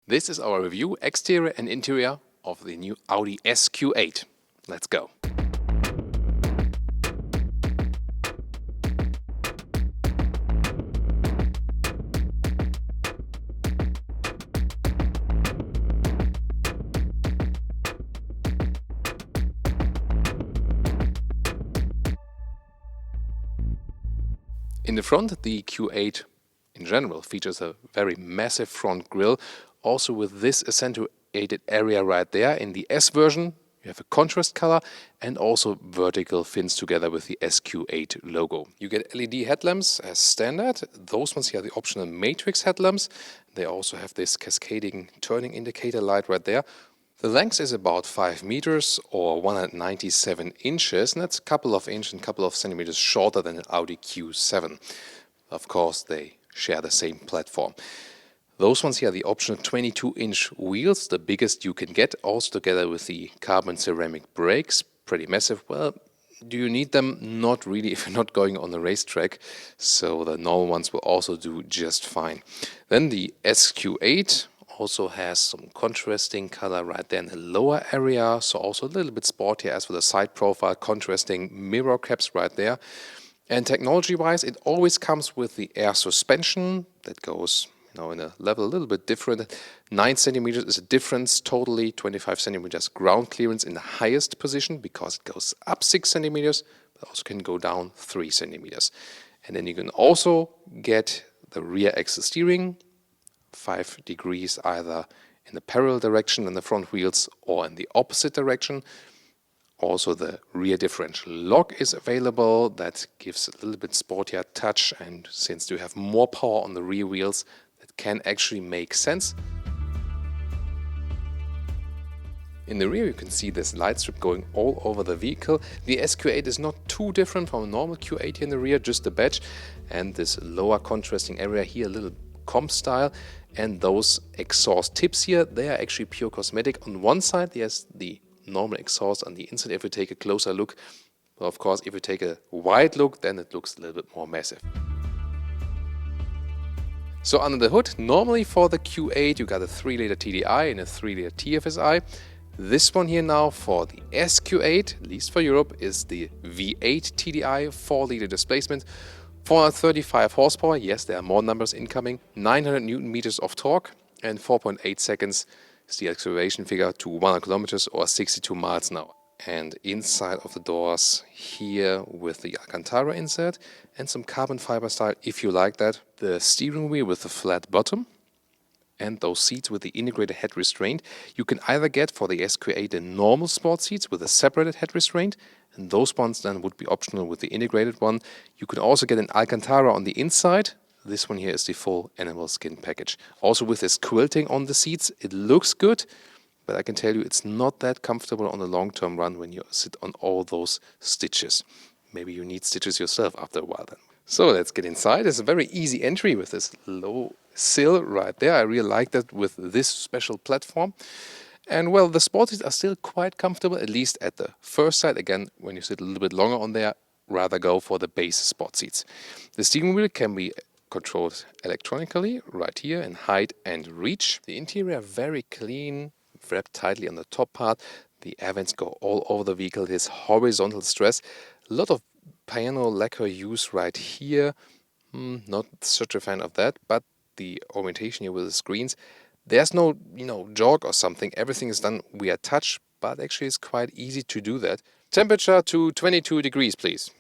This is our review, exterior and interior, of the new Audi SQ8. Let's go. In the front, the Q8 in general features a very massive front grille, also with this accentuated area right there. In the S version, you have a contrast color and also vertical fins together with the SQ8 logo. You get LED headlamps as standard. Those ones here are the optional matrix headlamps. They also have this cascading turning indicator light right there. The length is about 5 meters or 197 inches, and that's a couple of inches and a couple of centimeters shorter than an Audi Q7. Of course, they share the same platform. Those ones here are the optional 22-inch wheels, the biggest you can get, also together with the carbon ceramic brakes. Pretty massive. Well, do you need them? Not really if you're not going on the racetrack, so the normal ones will also do just fine. Then the SQ8 also has some contrasting color right there in the lower area, so also a little bit sportier as for the side profile, contrasting mirror caps right there. And technology-wise, it always comes with the air suspension that goes in a level a little bit different. 9 centimeters is a difference totally, 25 centimeters ground clearance in the highest position because it goes up 6 centimeters, but also can go down 3 centimeters. And then you can also get the rear axle steering, 5 degrees either in the parallel direction in the front wheels or in the opposite direction. Also the rear differential lock is available. That gives a little bit sportier touch, and since you have more power on the rear wheels, that can actually make sense. In the rear you can see this light strip going all over the vehicle. The SQ8 is not too different from a normal Q8 in the rear, just the badge and this lower contrasting area here, a little comp style. And those exhaust tips here, they are actually pure cosmetic. On one side there's the normal exhaust, on the inside if we take a closer look, well, of course if we take a wide look, then it looks a little bit more massive. So under the hood, normally for the Q8 you got a 3-liter TDI and a 3-liter TFSI. This one here now for the SQ8, at least for Europe, is the V8 TDI, 4-liter displacement, 435 horsepower, yes there are more numbers incoming, 900 Newton meters of torque, and 4.8 seconds is the acceleration figure to 100 kilometers or 62 miles an hour. And inside of the doors here with the Alcantara insert and some carbon fiber style if you like that. The steering wheel with the flat bottom and those seats with the integrated head restraint. You can either get for the SQ8 the normal sport seats with a separated head restraint, and those ones then would be optional with the integrated one. You can also get an Alcantara on the inside. This one here is the full animal skin package. Also with this quilting on the seats, it looks good, but I can tell you it's not that comfortable on the long-term run when you sit on all those stitches. Maybe you need stitches yourself after a while then. So let's get inside. It's a very easy entry with this low sill right there. I really like that with this special platform. And well, the sport seats are still quite comfortable, at least at the first sight. Again, when you sit a little bit longer on there, rather go for the base sport seats. The steering wheel can be controlled electronically right here in height and reach. The interior very clean, wrapped tightly on the top part. The air vents go all over the vehicle. This horizontal stress. A lot of piano lacquer use right here. Not such a fan of that, but the orientation here with the screens. There's no, jog or something. Everything is done via touch, but actually it's quite easy to do that. Temperature to 22 degrees, please.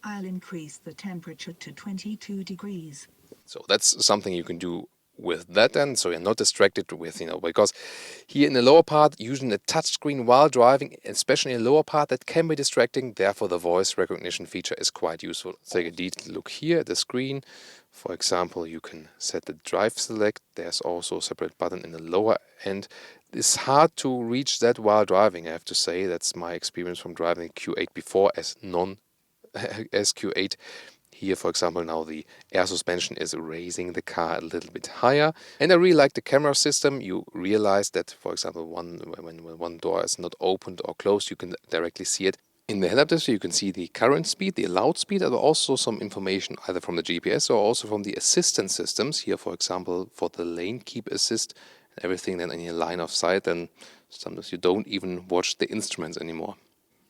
I'll increase the temperature to 22 degrees. So that's something you can do with that then, so you're not distracted with, because here in the lower part, using the touch screen while driving, especially in the lower part, that can be distracting. Therefore, the voice recognition feature is quite useful. Let's take a detailed look here at the screen. For example, you can set the drive select. There's also a separate button in the lower end. It's hard to reach that while driving, I have to say. That's my experience from driving Q8 before as non-SQ8. Here, for example, now the air suspension is raising the car a little bit higher. And I really like the camera system. You realize that, for example, when one door is not opened or closed, you can directly see it. In the head-up display you can see the current speed, the allowed speed, and also some information either from the GPS or also from the assistance systems. Here, for example, for the lane keep assist and everything then in your line of sight, and sometimes you don't even watch the instruments anymore.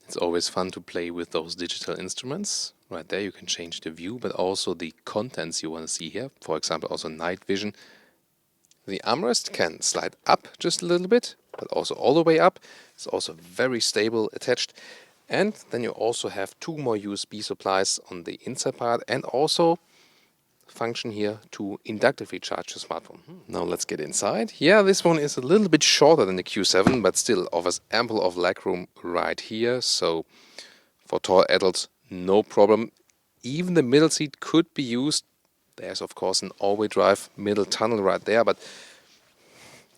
It's always fun to play with those digital instruments. Right there you can change the view, but also the contents you want to see here. For example, also night vision. The armrest can slide up just a little bit, but also all the way up. It's also very stable attached. And then you also have two more USB supplies on the inside part, and also function here to inductively charge your smartphone. Now let's get inside. Yeah, this one is a little bit shorter than the Q7, but still offers ample of legroom right here. So for tall adults, no problem. Even the middle seat could be used. There's of course an all-wheel drive middle tunnel right there, but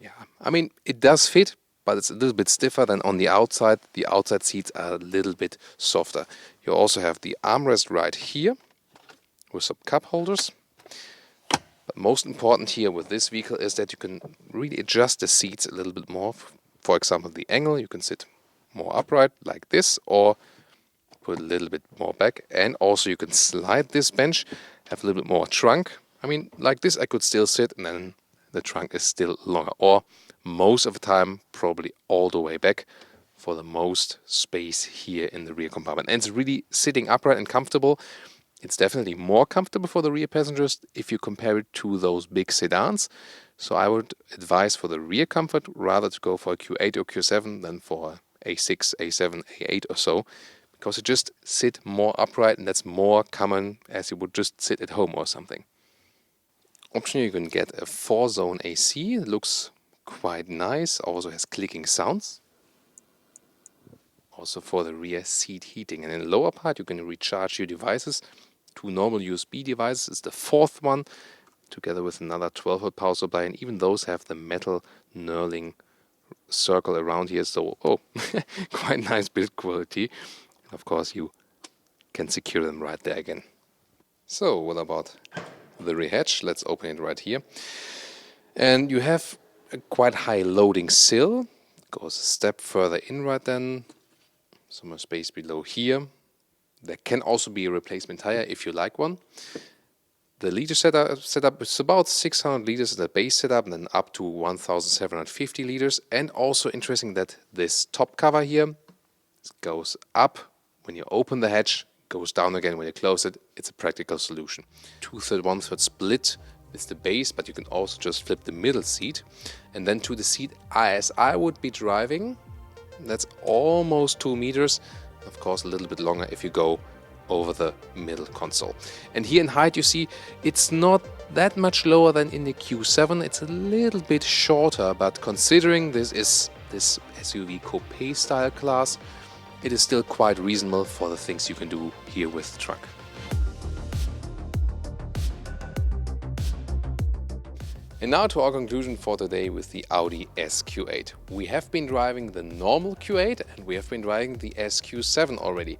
yeah, I mean, it does fit, but it's a little bit stiffer than on the outside. The outside seats are a little bit softer. You also have the armrest right here with some cup holders. But most important here with this vehicle is that you can really adjust the seats a little bit more. For example, the angle, you can sit more upright like this, or put a little bit more back. And also you can slide this bench, have a little bit more trunk. I mean, like this I could still sit, and then the trunk is still longer. Or most of the time, probably all the way back for the most space here in the rear compartment. And it's really sitting upright and comfortable. It's definitely more comfortable for the rear passengers if you compare it to those big sedans. So I would advise for the rear comfort rather to go for a Q8 or Q7 than for A6, A7, A8 or so, because it just sit more upright, and that's more common as you would just sit at home or something. Optionally, you can get a 4-zone AC. It looks quite nice. Also has clicking sounds. Also for the rear seat heating. And in the lower part you can recharge your devices. Two normal USB devices is the fourth one, together with another 12-volt power supply, and even those have the metal knurling circle around here, so quite nice build quality. And of course you can secure them right there again. So what about the rear hatch? Let's open it right here. And you have a quite high loading sill. Goes a step further in right then. Some more space below here. There can also be a replacement tire if you like one. The liter setup is about 600 liters in the base setup, and then up to 1750 liters. And also interesting that this top cover here goes up when you open the hatch, goes down again when you close it. It's a practical solution. 2/3, 1/3 split is the base, but you can also just flip the middle seat. And then to the seat as I would be driving, that's almost 2 meters. Of course, a little bit longer if you go over the middle console. And here in height, you see it's not that much lower than in the Q7. It's a little bit shorter, but considering this is this SUV coupe style class, it is still quite reasonable for the things you can do here with the truck. And now to our conclusion for today with the Audi SQ8. We have been driving the normal Q8 and we have been driving the SQ7 already.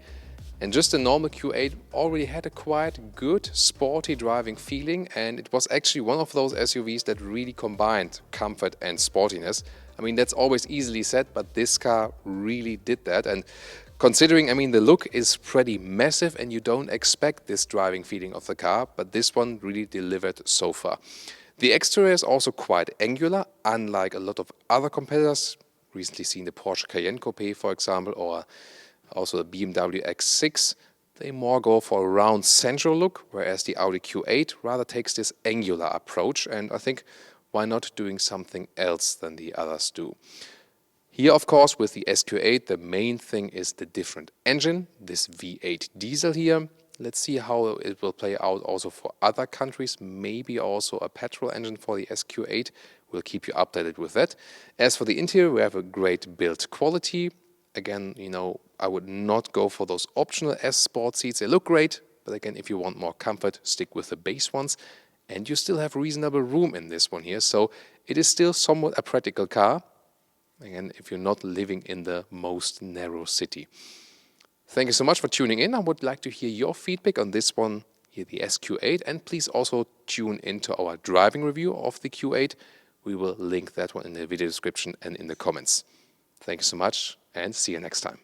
And just the normal Q8 already had a quite good sporty driving feeling, and it was actually one of those SUVs that really combined comfort and sportiness. I mean, that's always easily said, but this car really did that. And considering, I mean, the look is pretty massive and you don't expect this driving feeling of the car, but this one really delivered so far. The exterior is also quite angular, unlike a lot of other competitors. Recently seen the Porsche Cayenne Coupe, for example, or also the BMW X6. They more go for a round central look, whereas the Audi Q8 rather takes this angular approach, and I think why not doing something else than the others do. Here, of course, with the SQ8, the main thing is the different engine, this V8 diesel here. Let's see how it will play out also for other countries, maybe also a petrol engine for the SQ8. We'll keep you updated with that. As for the interior, we have a great build quality. Again, you know, I would not go for those optional S Sport seats. They look great, but again, if you want more comfort, stick with the base ones. And you still have reasonable room in this one here, so it is still somewhat a practical car. Again, if you're not living in the most narrow city. Thank you so much for tuning in. I would like to hear your feedback on this one here, the SQ8, and please also tune into our driving review of the Q8. We will link that one in the video description and in the comments. Thank you so much, and see you next time.